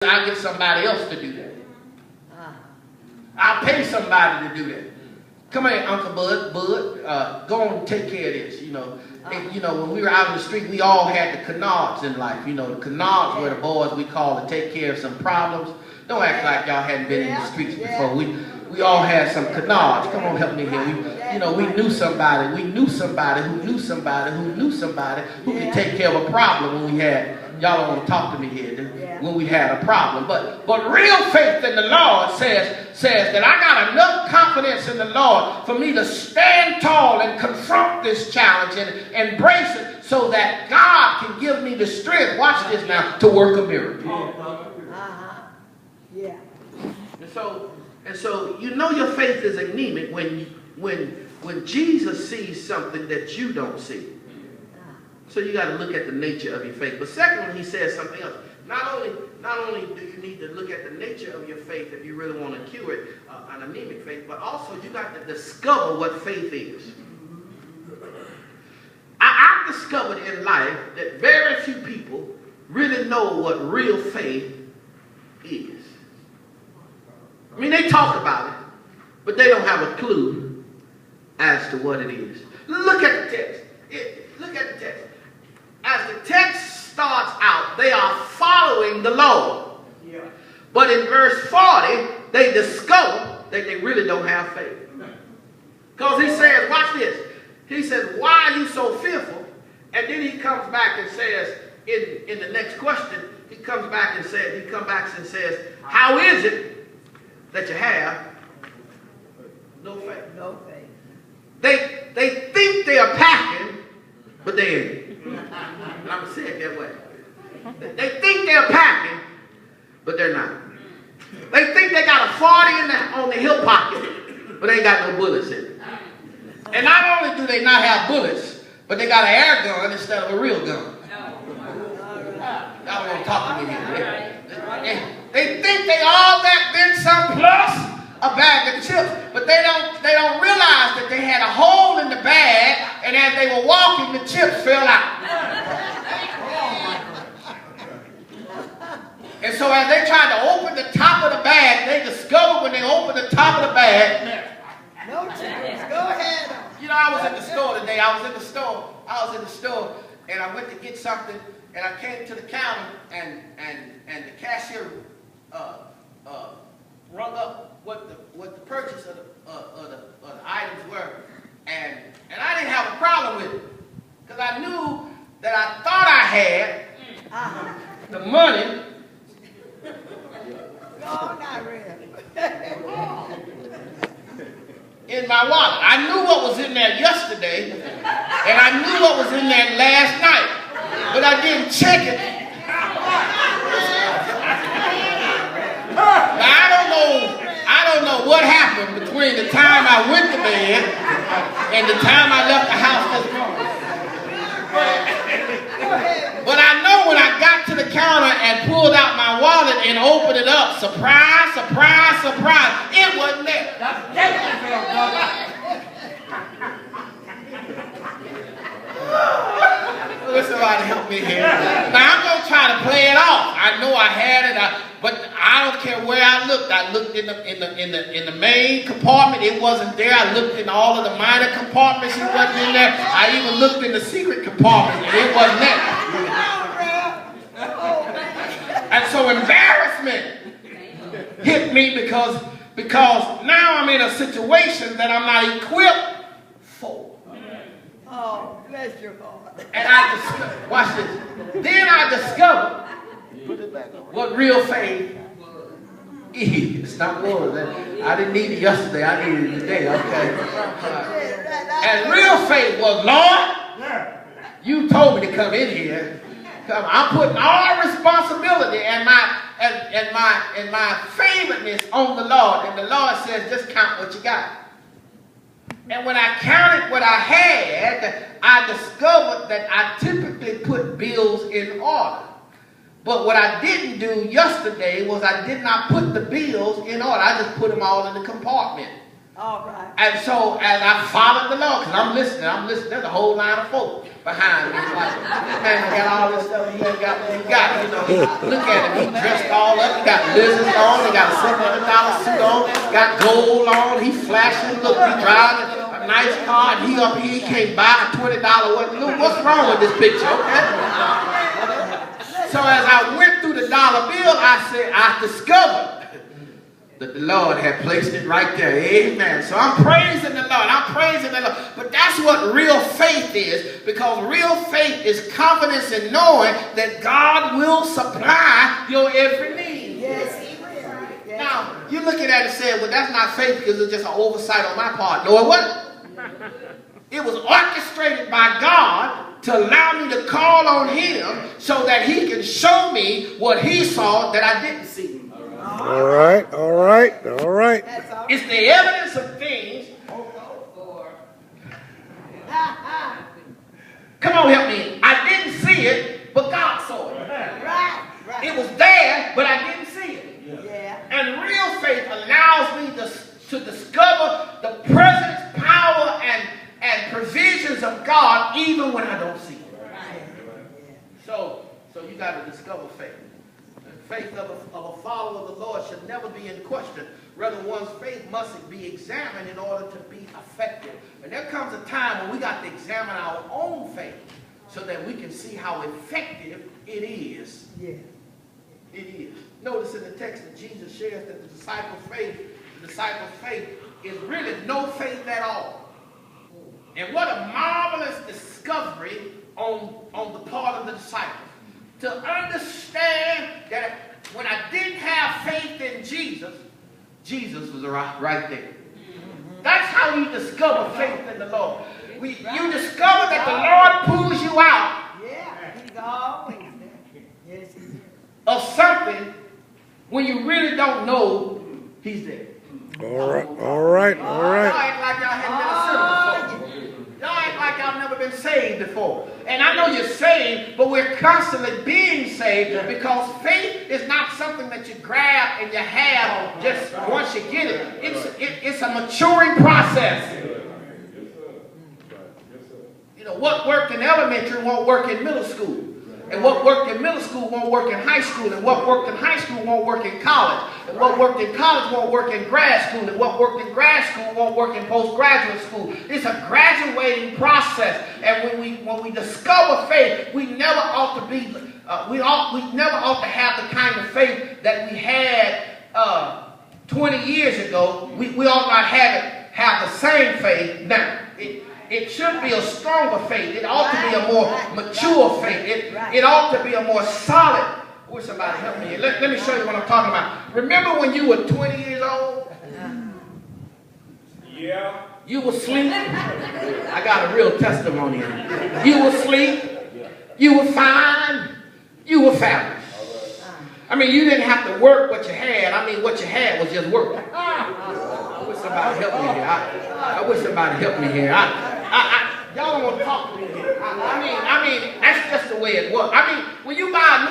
I'll get somebody else to do that. I'll pay somebody to do that. Come here, Uncle Bud, go on and take care of this, you know. And, you know, when we were out in the street, we all had the canards in life. You know, the canards were the boys we call to take care of some problems. Don't act like y'all hadn't been in the streets before. We all had some canards. Come on, help me here. We knew somebody. We knew somebody who knew somebody who knew somebody who could take care of a problem when we had. Y'all don't want to talk to me here when we had a problem. But real faith in the Lord says that I got enough confidence in the Lord for me to stand tall and confront this challenge and embrace it so that God can give me the strength, watch this now, to work a miracle. Yeah. And so you know your faith is anemic when Jesus sees something that you don't see. So you got to look at the nature of your faith. But secondly, he says something else. Not only do you need to look at the nature of your faith if you really want to cure it, an anemic faith, but also you got to discover what faith is. I've discovered in life that very few people really know what real faith is. I mean, they talk about it, but they don't have a clue as to what it is. Look at the text. Look at the text. As the text starts out, they are following the Lord. Yeah. But in verse 40, they discover that they really don't have faith. Because he says, watch this. He says, why are you so fearful? And then he comes back and says, in the next question, he comes back and says, how is it that you have no faith? No faith. They think they are packing, but they ain't. I'm going to say it that way. They think they're packing, but they're not. They think they got a 40 on the hip pocket, but they ain't got no bullets in it. And not only do they not have bullets, but they got an air gun instead of a real gun. Y'all want to talk to me here. They think they all that then some plus a bag of chips, but they don't realize that they had a hole in the bag, and as they were walking, the chips fell out. And so as they tried to open the top of the bag, they discovered when they opened the top of the bag. No chips. Go ahead. You know, I was in the store today. I was in the store, and I went to get something, and I came to the counter, and the cashier rung up what the purchase of the items were, and I didn't have a problem with it because I knew that I thought I had the money. No, not really. In my wallet. I knew what was in there yesterday, and I knew what was in there last night, but I didn't check it. Now, I don't know what happened between the time I went to bed and the time I left the house this morning. But I know when I got to the counter and pulled out my wallet and opened it up, surprise, surprise, surprise, it wasn't there. Will somebody help me here? Now I'm going to try to play it off. I know I had it, but I don't care where I looked. I looked in the main compartment. It wasn't there. I looked in all of the minor compartments. It wasn't in there. I even looked in the secret compartment, and it wasn't there. And so embarrassment hit me because now I'm in a situation that I'm not equipped for. Oh, bless your heart. And I discovered, watch this. Then I discovered what real faith is. Not was. I didn't need it yesterday. I needed it today. Okay. And real faith was, Lord, you told me to come in here. I'm putting all responsibility and my favoreness on the Lord. And the Lord says, just count what you got. And when I counted what I had, I discovered that I typically put bills in order. But what I didn't do yesterday was I did not put the bills in order. I just put them all in the compartment. All right. And so, as I followed the Lord, because I'm listening, there's a whole line of folk behind me. Like, this man got all this stuff, he ain't got what he got, you know. Look at him, he dressed all up, he got lizards on, he got a $700 suit on, got gold on, he flashing, look, he driving a nice car, and he up here, he can't buy a $20 one. Look, what's wrong with this picture, okay? So as I went through the dollar bill, I discovered that the Lord had placed it right there. Amen. So I'm praising the Lord. I'm praising the Lord. But that's what real faith is, because real faith is confidence in knowing that God will supply your every need. Yes, he will. Yes. Now, you're looking at it and saying, well, that's not faith because it's just an oversight on my part. No, it wasn't. It was orchestrated by God to allow me to call on him so that he can show me what he saw that I didn't see. All right. It's the evidence of things. Come on, help me. I didn't see it, but God saw it. Right. It was there, but I didn't see it. Yeah. And real faith allows me to discover the presence, power, and provisions of God even when I don't see it. So you got to discover faith. Faith of a follower of the Lord should never be in question. Rather, one's faith must be examined in order to be effective. And there comes a time when we got to examine our own faith so that we can see how effective it is. Yeah. It is. Notice in the text that Jesus shares that the disciples' faith is really no faith at all. And what a marvelous discovery on the part of the disciples. To understand that when I didn't have faith in Jesus, Jesus was right there. That's how you discover faith in the Lord. You discover that the Lord pulls you out Yeah, he's always there. Yes, he is. of something when you really don't know he's there. All right. Y'all act like y'all hadn't been a sinner before. Y'all act like y'all never been saved before. And I know you're saved, but we're constantly being saved because faith is not something that you grab and you have just once you get it. It's a maturing process. You know, what worked in elementary won't work in middle school. And what worked in middle school won't work in high school. And what worked in high school won't work in college. And what worked in college won't work in grad school. And what worked in grad school won't work in postgraduate school. It's a graduating process. And when we discover faith, we never ought to be we never ought to have the kind of faith that we had 20 years ago. We ought not have the same faith now. It should be a stronger faith. It ought to be a more mature faith. It ought to be a more solid. I wish somebody help me. Let me show you what I'm talking about. Remember when you were 20 years old? Yeah. You were asleep. I got a real testimony. You were asleep. You were fine. You were fabulous. I mean, you didn't have to work what you had. I mean, what you had was just work. I wish somebody helped me here. I wish somebody helped me here. Y'all don't want to talk to me here. I mean, that's just the way it was. I mean, when you buy a new